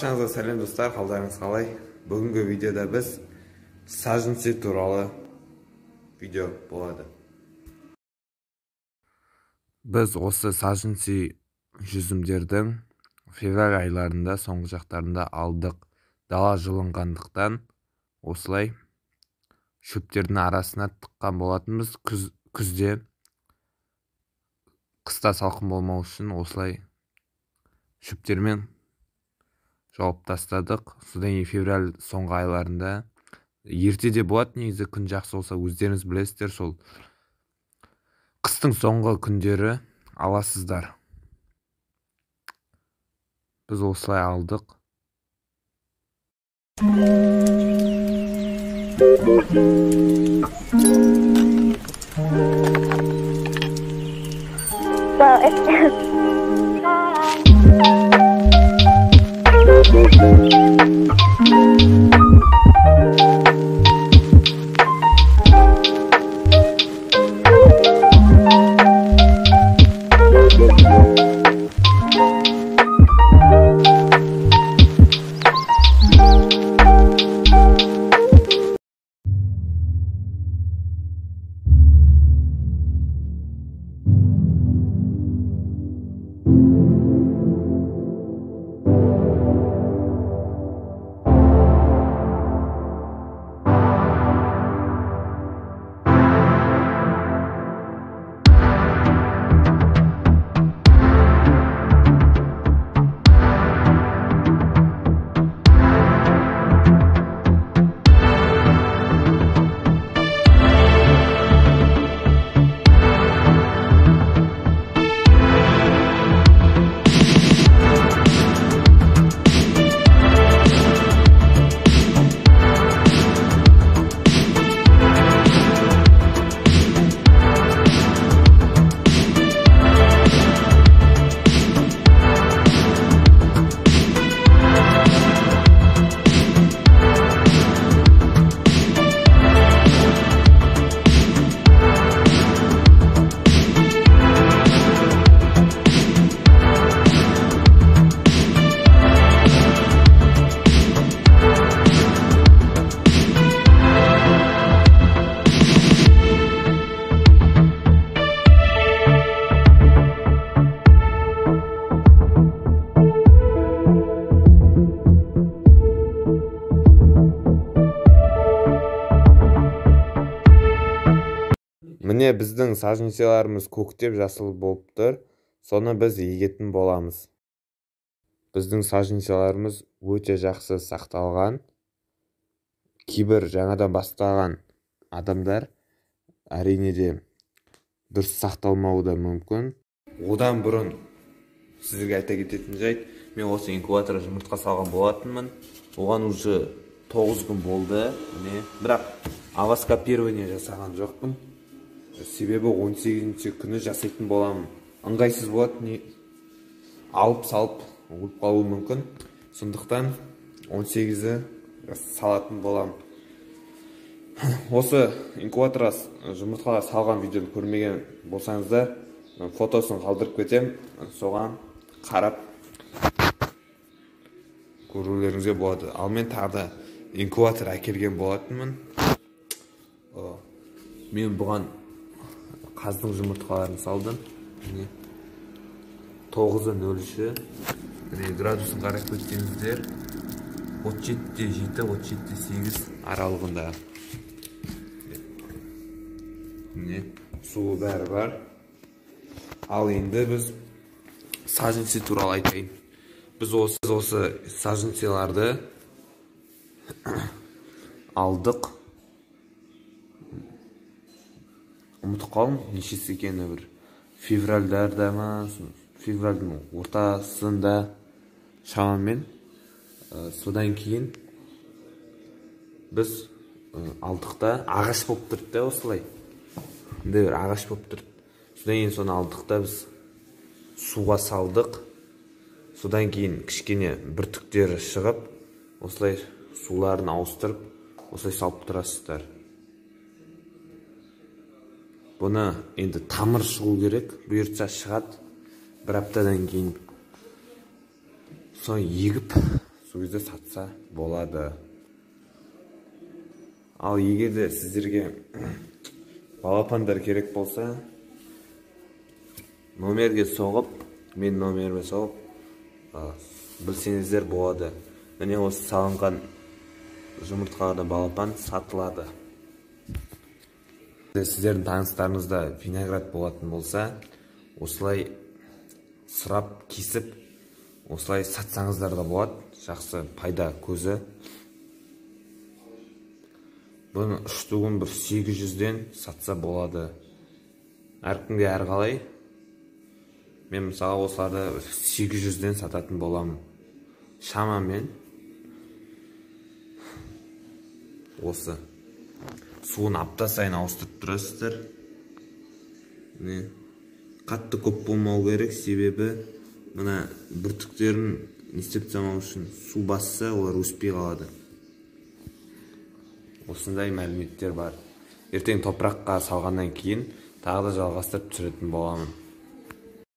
Баршаңызға сәлем достар, қалдарыңыз қалай? Бүгінгі видеода біз саженцы туралы видео болады. Біз осы саженцы жүзімдердің февраль айларында соңғы жақтарында алдық. Дала жылынғандықтан осылай шөптердің арасына тыққан болатынбыз. Күзде қыста салқын болмау үшін осылай шөптермен жауып тастадық. Содан кейін февраль соңғы айларында ертеде болады, негізі күн жақсы болса, өздеріңіз білесіздер, сол қыстың соңғы күндері аласыздар. Біз осылай алдық. Міне біздің саженцеларымыз көктеп жасыл болып тұр. Соны біз егетін боламыз. Біздің саженцеларымыз өте жақсы сақталған. Кейбір жаңадан бастаған адамдар әрине де дұрыс сақталмауы да мүмкін. Одан бұрын сіздерге айта кететін жайт, мен осы инкубаторға жұмыртқа салған болатынмын. Оған уже 9 күн болды. Бірақ авоскопирование жасаған жоқпын. Себебі 18-ші күні жасайтын боламын. Ыңғайсыз болады, алып салып өліп қалуы мүмкін. Сондықтан 18-і салатын боламын. Осы инкубаторға жұмыртқалар салған видеоны көрмеген болсаңыздар, фотосын қалдырып кетем, соған қарап көрулеріңізге болады. Ал мен тағы да инкубатор әкелген болатынмын. Мен бұған қаздың жұмыртқаларын салдым. 9-03 градусын қарап өткеніздер 37-7-37-8 аралығында. Суы бәрі бар. Ал енді біз саженцы туралы айтайын. Біз осы саженцеларды алдық. Ұмытып қалдым, нешесі екені, бір февральдарда ма, февральдың ортасында шамамен. Содан кейін біз алдықта ағаш болып тұрды, осылай. Бір ағаш болып тұрды. Содан кейін соны алдықта біз суға салдық. Содан кейін кішкене бір түктері шығып, осылай суларын ауыстырып, осылай салып тұрасыздар. Бұны енді тамыр шығу керек, бұйыртса шығады. Бір аптадан кейін соны егіп, сол кезде сатса болады. Ал егер де сіздерге балапандар керек болса, номерге соғып, мен номеріме соғып, білсеңіздер болады. Міне осы салынған жұмыртқалардан балапан сатылады. Сіздердің таныстарыңызда виноград болатын болса, осылай сұрап, кесіп, осылай сатсаңыздар да болады. Жақсы пайда көзі. Бұны үштігін бір 800-ден сатса болады. Әркімге әрқалай. Мен мысалы осыларды 800-ден сататын боламын. Шамамен осы. Суын апта сайын ауыстырып тұрасыздар. Қатты көп болмау керек, себебі мына бүртіктерін не істеп тастамау үшін су басса, олар өспей қалады. Осындай мәліметтер бар. Ертең топыраққа салғаннан кейін тағы да жалғастырып түсіретін боламын.